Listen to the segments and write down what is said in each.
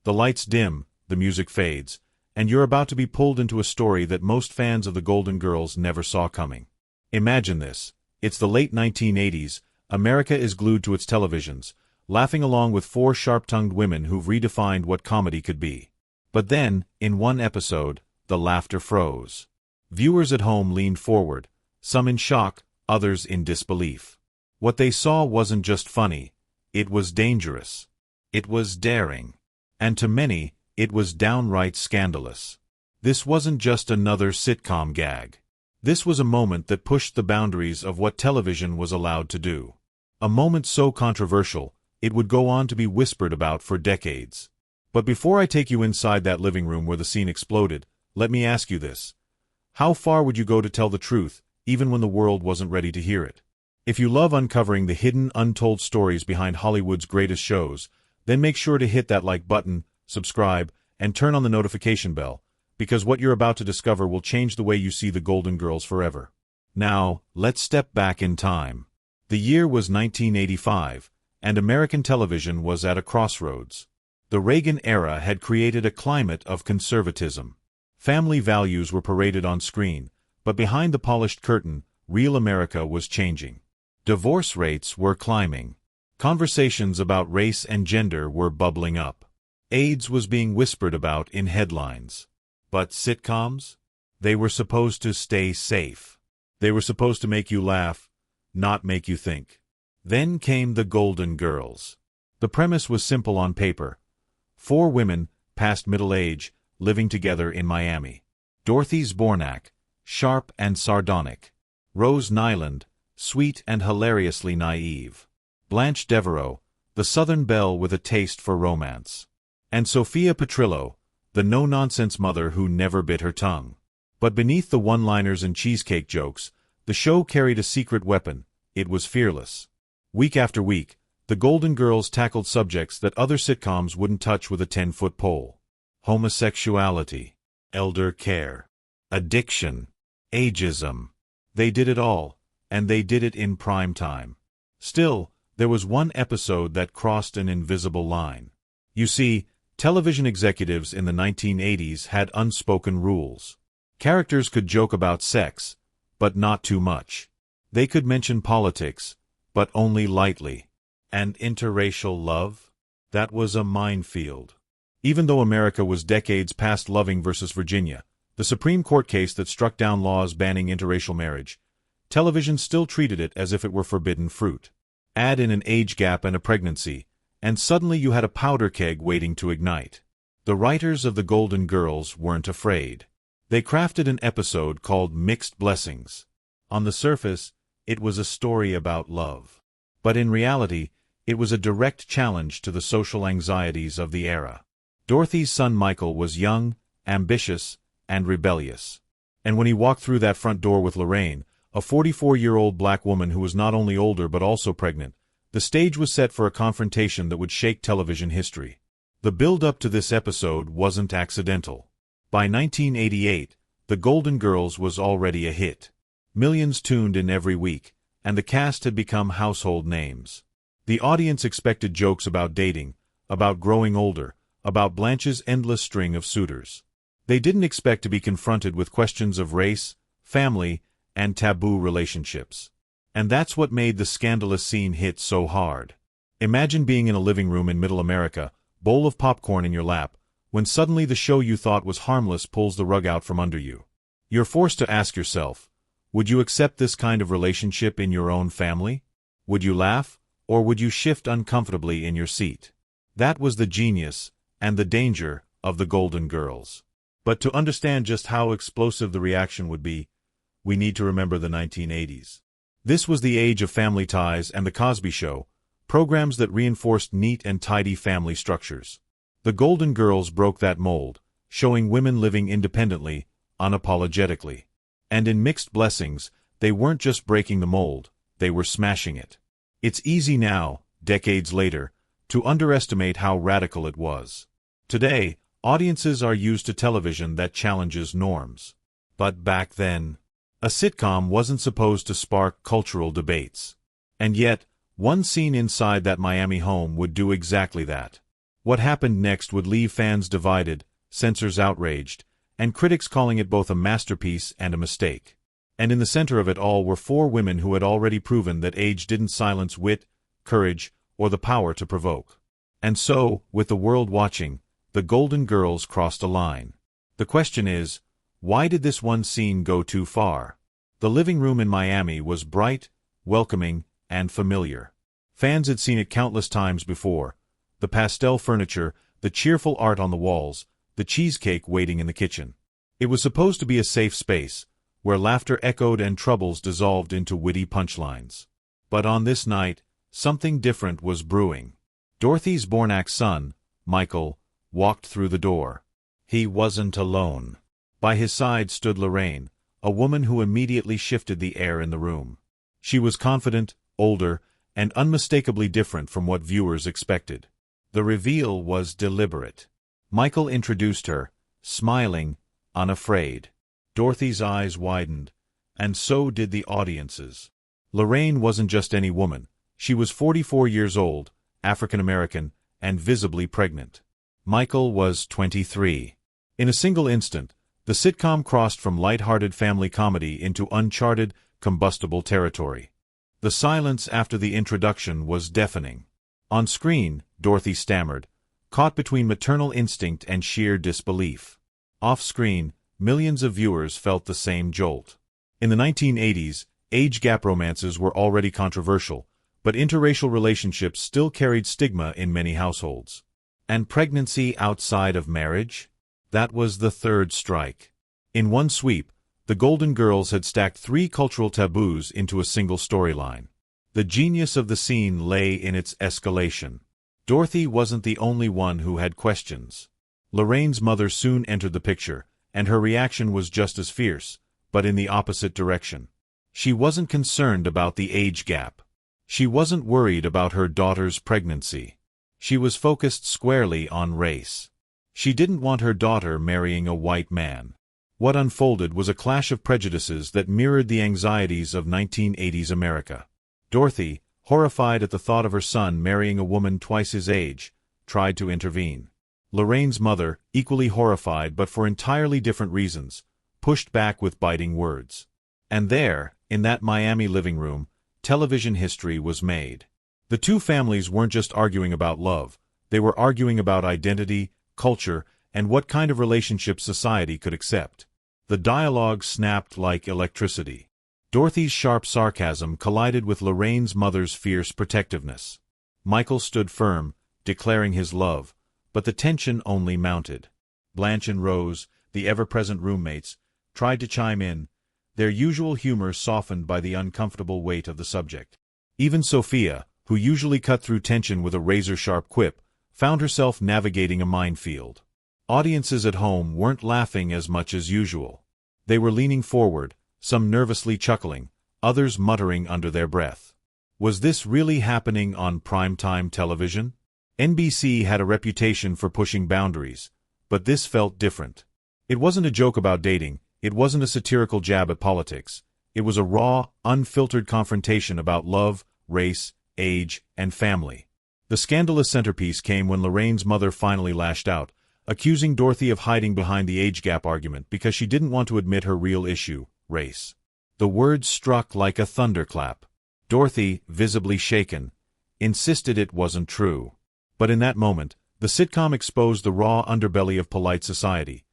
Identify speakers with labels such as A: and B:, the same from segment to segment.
A: The lights dim, the music fades, and you're about to be pulled into a story that most fans of the Golden Girls never saw coming. Imagine this. It's the late 1980s, America is glued to its televisions, laughing along with four sharp-tongued women who've redefined what comedy could be. But then, in one episode, the laughter froze. Viewers at home leaned forward, some in shock, others in disbelief. What they saw wasn't just funny, it was dangerous. It was daring. And to many, it was downright scandalous. This wasn't just another sitcom gag. This was a moment that pushed the boundaries of what television was allowed to do. A moment so controversial, it would go on to be whispered about for decades. But before I take you inside that living room where the scene exploded, let me ask you this. How far would you go to tell the truth, even when the world wasn't ready to hear it? If you love uncovering the hidden, untold stories behind Hollywood's greatest shows, then make sure to hit that like button, subscribe, and turn on the notification bell, because what you're about to discover will change the way you see the Golden Girls forever. Now, let's step back in time. The year was 1985, and American television was at a crossroads. The Reagan era had created a climate of conservatism. Family values were paraded on screen, but behind the polished curtain, real America was changing. Divorce rates were climbing. Conversations about race and gender were bubbling up. AIDS was being whispered about in headlines. But sitcoms? They were supposed to stay safe. They were supposed to make you laugh, not make you think. Then came the Golden Girls. The premise was simple on paper. Four women, past middle age, living together in Miami. Dorothy Zbornak, sharp and sardonic. Rose Nyland, sweet and hilariously naive. Blanche Devereaux, the Southern belle with a taste for romance. And Sophia Petrillo, the no-nonsense mother who never bit her tongue. But beneath the one-liners and cheesecake jokes, the show carried a secret weapon. It was fearless. Week after week, the Golden Girls tackled subjects that other sitcoms wouldn't touch with a 10-foot pole. Homosexuality, elder care, addiction, ageism. They did it all, and they did it in prime time. Still, there was one episode that crossed an invisible line. You see, television executives in the 1980s had unspoken rules. Characters could joke about sex, but not too much. They could mention politics, but only lightly. And interracial love? That was a minefield. Even though America was decades past Loving versus Virginia, the Supreme Court case that struck down laws banning interracial marriage, television still treated it as if it were forbidden fruit. Add in an age gap and a pregnancy, and suddenly you had a powder keg waiting to ignite. The writers of the Golden Girls weren't afraid. They crafted an episode called Mixed Blessings. On the surface, it was a story about love. But in reality, it was a direct challenge to the social anxieties of the era. Dorothy's son Michael was young, ambitious, and rebellious. And when he walked through that front door with Lorraine, a 44-year-old black woman who was not only older but also pregnant, the stage was set for a confrontation that would shake television history. The build-up to this episode wasn't accidental. By 1988, The Golden Girls was already a hit. Millions tuned in every week, and the cast had become household names. The audience expected jokes about dating, about growing older, about Blanche's endless string of suitors. They didn't expect to be confronted with questions of race, family, and taboo relationships. And that's what made the Scandalous scene hit so hard. Imagine being in a living room in Middle America, bowl of popcorn in your lap, when suddenly the show you thought was harmless pulls the rug out from under you. You're forced to ask yourself, would you accept this kind of relationship in your own family? Would you laugh, or would you shift uncomfortably in your seat? That was the genius, and the danger, of the Golden Girls. But to understand just how explosive the reaction would be, we need to remember the 1980s. This was the age of Family Ties and The Cosby Show, programs that reinforced neat and tidy family structures. The Golden Girls broke that mold, showing women living independently, unapologetically. And in Mixed Blessings, they weren't just breaking the mold, they were smashing it. It's easy now, decades later, to underestimate how radical it was. Today, audiences are used to television that challenges norms. But back then, a sitcom wasn't supposed to spark cultural debates. And yet, one scene inside that Miami home would do exactly that. What happened next would leave fans divided, censors outraged, and critics calling it both a masterpiece and a mistake. And in the center of it all were four women who had already proven that age didn't silence wit, courage, or the power to provoke. And so, with the world watching, the Golden Girls crossed a line. The question is, why did this one scene go too far? The living room in Miami was bright, welcoming, and familiar. Fans had seen it countless times before. The pastel furniture, the cheerful art on the walls, the cheesecake waiting in the kitchen. It was supposed to be a safe space, where laughter echoed and troubles dissolved into witty punchlines. But on this night, something different was brewing. Dorothy's Bornak son, Michael, walked through the door. He wasn't alone. By his side stood Lorraine, a woman who immediately shifted the air in the room. She was confident, older, and unmistakably different from what viewers expected. The reveal was deliberate. Michael introduced her, smiling, unafraid. Dorothy's eyes widened, and so did the audience's. Lorraine wasn't just any woman. She was 44 years old, African-American, and visibly pregnant. Michael was 23. In a single instant, the sitcom crossed from lighthearted family comedy into uncharted, combustible territory. The silence after the introduction was deafening. On screen, Dorothy stammered, caught between maternal instinct and sheer disbelief. Off-screen, millions of viewers felt the same jolt. In the 1980s, age gap romances were already controversial, but interracial relationships still carried stigma in many households. And pregnancy outside of marriage? That was the third strike. In one sweep, the Golden Girls had stacked three cultural taboos into a single storyline. The genius of the scene lay in its escalation. Dorothy wasn't the only one who had questions. Lorraine's mother soon entered the picture, and her reaction was just as fierce, but in the opposite direction. She wasn't concerned about the age gap. She wasn't worried about her daughter's pregnancy. She was focused squarely on race. She didn't want her daughter marrying a white man. What unfolded was a clash of prejudices that mirrored the anxieties of 1980s America. Dorothy, horrified at the thought of her son marrying a woman twice his age, tried to intervene. Lorraine's mother, equally horrified but for entirely different reasons, pushed back with biting words. And there, in that Miami living room, television history was made. The two families weren't just arguing about love, they were arguing about identity, culture, and what kind of relationship society could accept. The dialogue snapped like electricity. Dorothy's sharp sarcasm collided with Lorraine's mother's fierce protectiveness. Michael stood firm, declaring his love, but the tension only mounted. Blanche and Rose, the ever-present roommates, tried to chime in, their usual humor softened by the uncomfortable weight of the subject. Even Sophia, who usually cut through tension with a razor-sharp quip, found herself navigating a minefield. Audiences at home weren't laughing as much as usual. They were leaning forward, some nervously chuckling, others muttering under their breath. Was this really happening on primetime television? NBC had a reputation for pushing boundaries, but this felt different. It wasn't a joke about dating, it wasn't a satirical jab at politics. It was a raw, unfiltered confrontation about love, race, age, and family. The scandalous centerpiece came when Lorraine's mother finally lashed out, accusing Dorothy of hiding behind the age gap argument because she didn't want to admit her real issue, race. The words struck like a thunderclap. Dorothy, visibly shaken, insisted it wasn't true. But in that moment, the sitcom exposed the raw underbelly of polite society.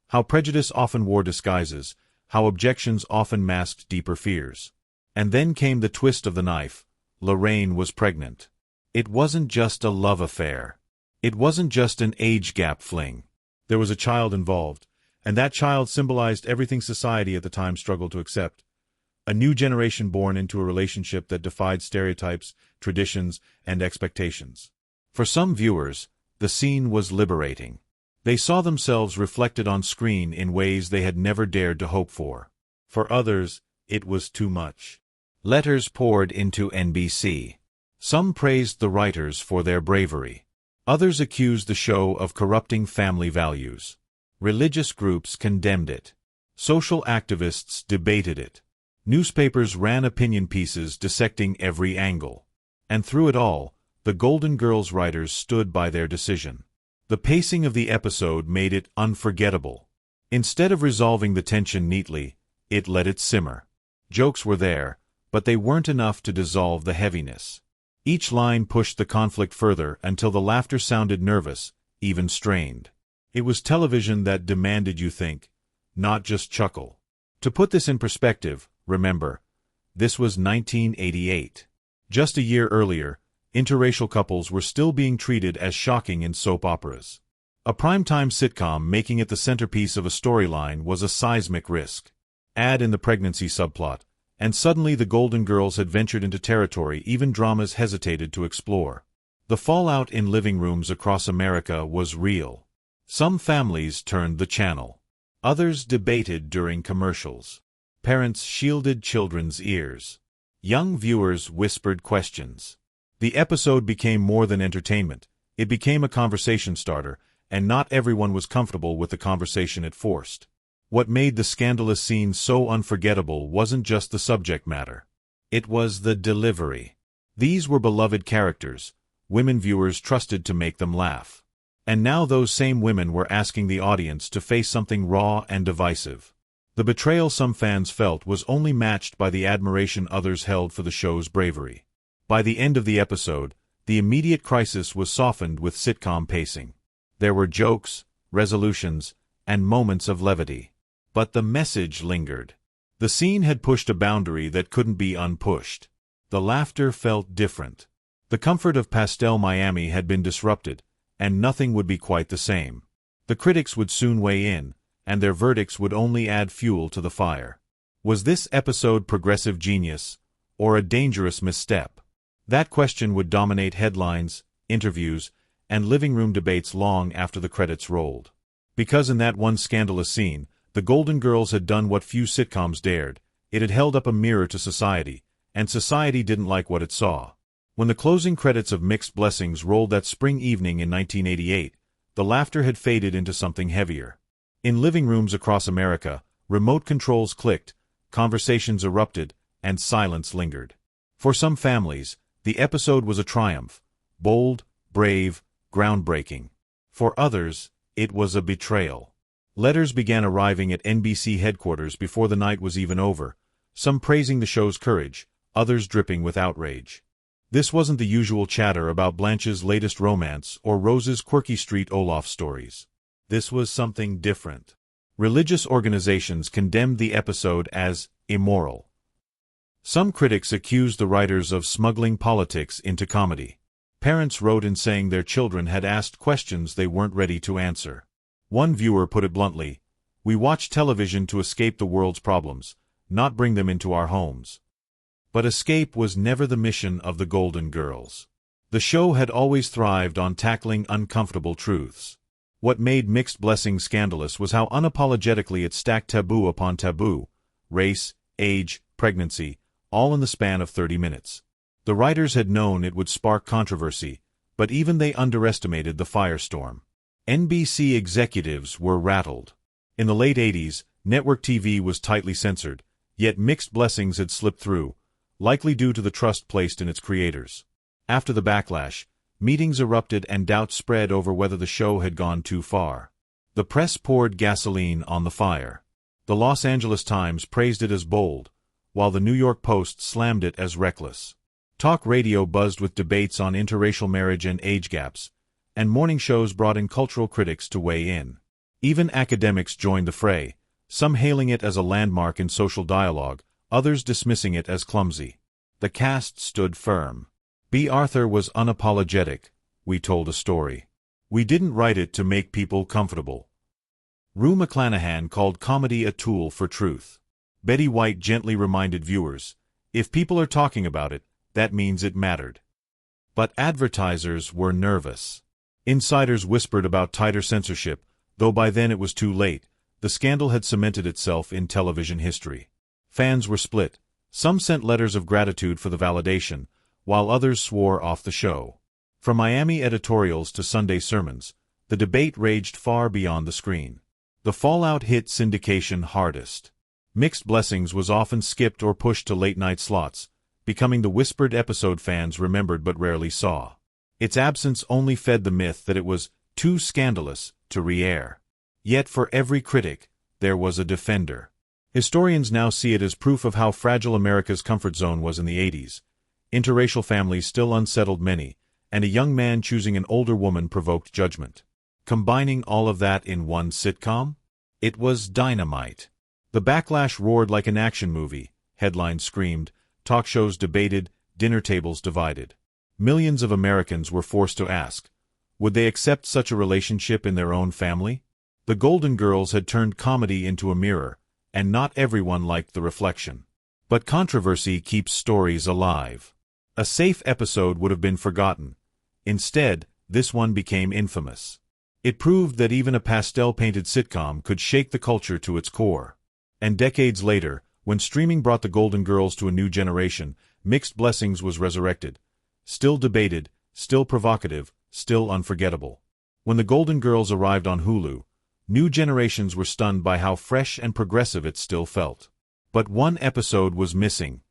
A: How prejudice often wore disguises, how objections often masked deeper fears. And then came the twist of the knife. Lorraine was pregnant. It wasn't just a love affair. It wasn't just an age gap fling. There was a child involved, and that child symbolized everything society at the time struggled to accept. A new generation born into a relationship that defied stereotypes, traditions, and expectations. For some viewers, the scene was liberating. They saw themselves reflected on screen in ways they had never dared to hope for. For others, it was too much. Letters poured into NBC. Some praised the writers for their bravery. Others accused the show of corrupting family values. Religious groups condemned it. Social activists debated it. Newspapers ran opinion pieces dissecting every angle. And through it all, the Golden Girls writers stood by their decision. The pacing of the episode made it unforgettable. Instead of resolving the tension neatly, it let it simmer. Jokes were there, but they weren't enough to dissolve the heaviness. Each line pushed the conflict further until the laughter sounded nervous, even strained. It was television that demanded you think, not just chuckle. To put this in perspective, remember, this was 1988. Just a year earlier, interracial couples were still being treated as shocking in soap operas. A primetime sitcom making it the centerpiece of a storyline was a seismic risk. Add in the pregnancy subplot, and suddenly the Golden Girls had ventured into territory even dramas hesitated to explore. The fallout in living rooms across America was real. Some families turned the channel. Others debated during commercials. Parents shielded children's ears. Young viewers whispered questions. The episode became more than entertainment. It became a conversation starter, and not everyone was comfortable with the conversation it forced. What made the Scandalous scene so unforgettable wasn't just the subject matter. It was the delivery. These were beloved characters, women viewers trusted to make them laugh. And now those same women were asking the audience to face something raw and divisive. The betrayal some fans felt was only matched by the admiration others held for the show's bravery. By the end of the episode, the immediate crisis was softened with sitcom pacing. There were jokes, resolutions, and moments of levity. But the message lingered. The scene had pushed a boundary that couldn't be unpushed. The laughter felt different. The comfort of Pastel Miami had been disrupted, and nothing would be quite the same. The critics would soon weigh in, and their verdicts would only add fuel to the fire. Was this episode progressive genius, or a dangerous misstep? That question would dominate headlines, interviews, and living room debates long after the credits rolled. Because in that one scandalous scene, the Golden Girls had done what few sitcoms dared. It had held up a mirror to society, and society didn't like what it saw. When the closing credits of Mixed Blessings rolled that spring evening in 1988, the laughter had faded into something heavier. In living rooms across America, remote controls clicked, conversations erupted, and silence lingered. For some families, the episode was a triumph, bold, brave, groundbreaking. For others, it was a betrayal. Letters began arriving at NBC headquarters before the night was even over, some praising the show's courage, others dripping with outrage. This wasn't the usual chatter about Blanche's latest romance or Rose's quirky street Olaf stories. This was something different. Religious organizations condemned the episode as immoral. Some critics accused the writers of smuggling politics into comedy. Parents wrote in saying their children had asked questions they weren't ready to answer. One viewer put it bluntly, "We watch television to escape the world's problems, not bring them into our homes." But escape was never the mission of the Golden Girls. The show had always thrived on tackling uncomfortable truths. What made Mixed Blessings scandalous was how unapologetically it stacked taboo upon taboo, race, age, pregnancy, all in the span of 30 minutes. The writers had known it would spark controversy, but even they underestimated the firestorm. NBC executives were rattled. In the late 80s, network TV was tightly censored, yet Mixed Blessings had slipped through, likely due to the trust placed in its creators. After the backlash, meetings erupted and doubts spread over whether the show had gone too far. The press poured gasoline on the fire. The Los Angeles Times praised it as bold, while the New York Post slammed it as reckless. Talk radio buzzed with debates on interracial marriage and age gaps, and morning shows brought in cultural critics to weigh in. Even academics joined the fray, some hailing it as a landmark in social dialogue, others dismissing it as clumsy. The cast stood firm. B. Arthur was unapologetic. "We told a story. We didn't write it to make people comfortable." Rue McClanahan called comedy a tool for truth. Betty White gently reminded viewers, "If people are talking about it, that means it mattered." But advertisers were nervous. Insiders whispered about tighter censorship, though by then it was too late. The scandal had cemented itself in television history. Fans were split. Some sent letters of gratitude for the validation, while others swore off the show. From Miami editorials to Sunday sermons, the debate raged far beyond the screen. The fallout hit syndication hardest. Mixed Blessings was often skipped or pushed to late-night slots, becoming the whispered episode fans remembered but rarely saw. Its absence only fed the myth that it was too scandalous to re-air. Yet for every critic, there was a defender. Historians now see it as proof of how fragile America's comfort zone was in the 80s. Interracial families still unsettled many, and a young man choosing an older woman provoked judgment. Combining all of that in one sitcom? It was dynamite. The backlash roared like an action movie, headlines screamed, talk shows debated, dinner tables divided. Millions of Americans were forced to ask, would they accept such a relationship in their own family? The Golden Girls had turned comedy into a mirror, and not everyone liked the reflection. But controversy keeps stories alive. A safe episode would have been forgotten. Instead, this one became infamous. It proved that even a pastel-painted sitcom could shake the culture to its core. And decades later, when streaming brought the Golden Girls to a new generation, Mixed Blessings was resurrected. Still debated, still provocative, still unforgettable. When the Golden Girls arrived on Hulu, new generations were stunned by how fresh and progressive it still felt. But one episode was missing: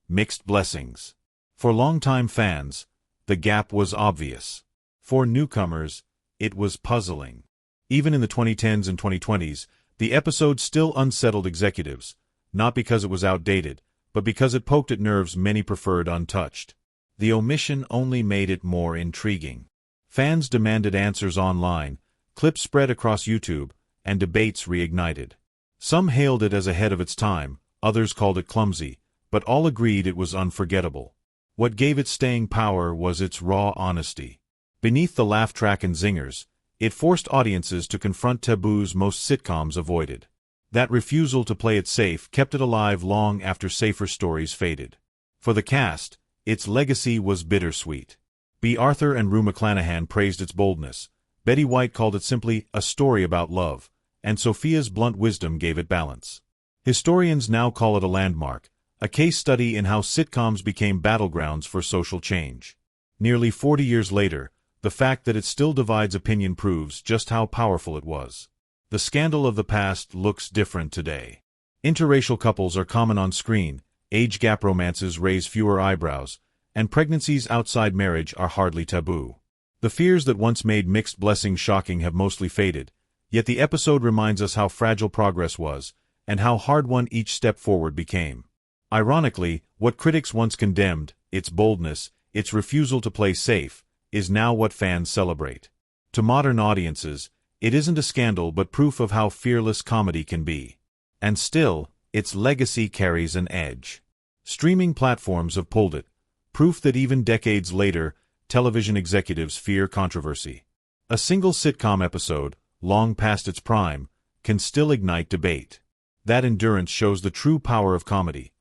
A: Mixed Blessings. For longtime fans, the gap was obvious. For newcomers, it was puzzling. Even in the 2010s and 2020s, the episode still unsettled executives, not because it was outdated, but because it poked at nerves many preferred untouched. The omission only made it more intriguing. Fans demanded answers online, clips spread across YouTube, and debates reignited. Some hailed it as ahead of its time, others called it clumsy, but all agreed it was unforgettable. What gave it staying power was its raw honesty. Beneath the laugh track and zingers, it forced audiences to confront taboos most sitcoms avoided. That refusal to play it safe kept it alive long after safer stories faded. For the cast, its legacy was bittersweet. B. Arthur and Rue McClanahan praised its boldness. Betty White called it simply a story about love, and Sophia's blunt wisdom gave it balance. Historians now call it a landmark, a case study in how sitcoms became battlegrounds for social change. Nearly 40 years later, the fact that it still divides opinion proves just how powerful it was. The scandal of the past looks different today. Interracial couples are common on screen, age gap romances raise fewer eyebrows, and pregnancies outside marriage are hardly taboo. The fears that once made Mixed Blessings shocking have mostly faded, yet the episode reminds us how fragile progress was, and how hard-won each step forward became. Ironically, what critics once condemned, its boldness, its refusal to play safe, is now what fans celebrate. To modern audiences, it isn't a scandal but proof of how fearless comedy can be. And still, its legacy carries an edge. Streaming platforms have pulled it, proof that even decades later, television executives fear controversy. A single sitcom episode, long past its prime, can still ignite debate. That endurance shows the true power of comedy.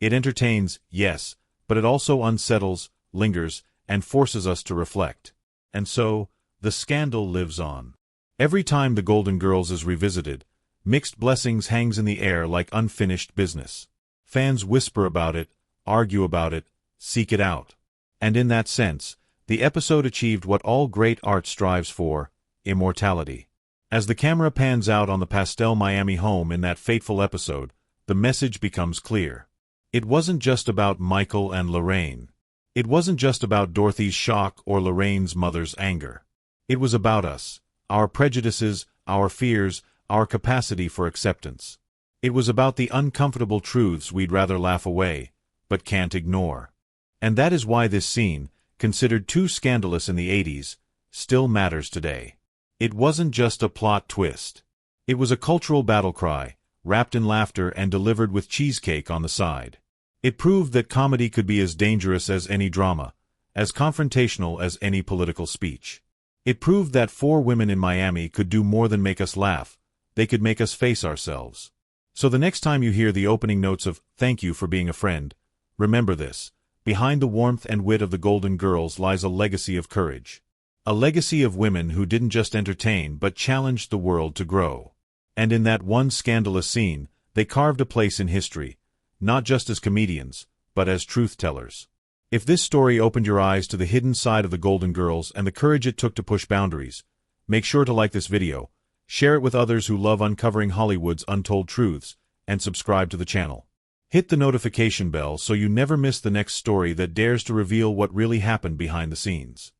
A: It entertains, yes, but it also unsettles, lingers, and forces us to reflect. And so, the scandal lives on. Every time The Golden Girls is revisited, Mixed Blessings hangs in the air like unfinished business. Fans whisper about it, argue about it, seek it out. And in that sense, the episode achieved what all great art strives for: immortality. As the camera pans out on the pastel Miami home in that fateful episode, the message becomes clear. It wasn't just about Michael and Lorraine. It wasn't just about Dorothy's shock or Lorraine's mother's anger. It was about us, our prejudices, our fears, our capacity for acceptance. It was about the uncomfortable truths we'd rather laugh away, but can't ignore. And that is why this scene, considered too scandalous in the 80s, still matters today. It wasn't just a plot twist. It was a cultural battle cry, wrapped in laughter and delivered with cheesecake on the side. It proved that comedy could be as dangerous as any drama, as confrontational as any political speech. It proved that four women in Miami could do more than make us laugh, they could make us face ourselves. So the next time you hear the opening notes of "Thank You for Being a Friend," remember this: behind the warmth and wit of the Golden Girls lies a legacy of courage. A legacy of women who didn't just entertain but challenged the world to grow. And in that one scandalous scene, they carved a place in history, not just as comedians, but as truth-tellers. If this story opened your eyes to the hidden side of the Golden Girls and the courage it took to push boundaries, make sure to like this video, share it with others who love uncovering Hollywood's untold truths, and subscribe to the channel. Hit the notification bell so you never miss the next story that dares to reveal what really happened behind the scenes.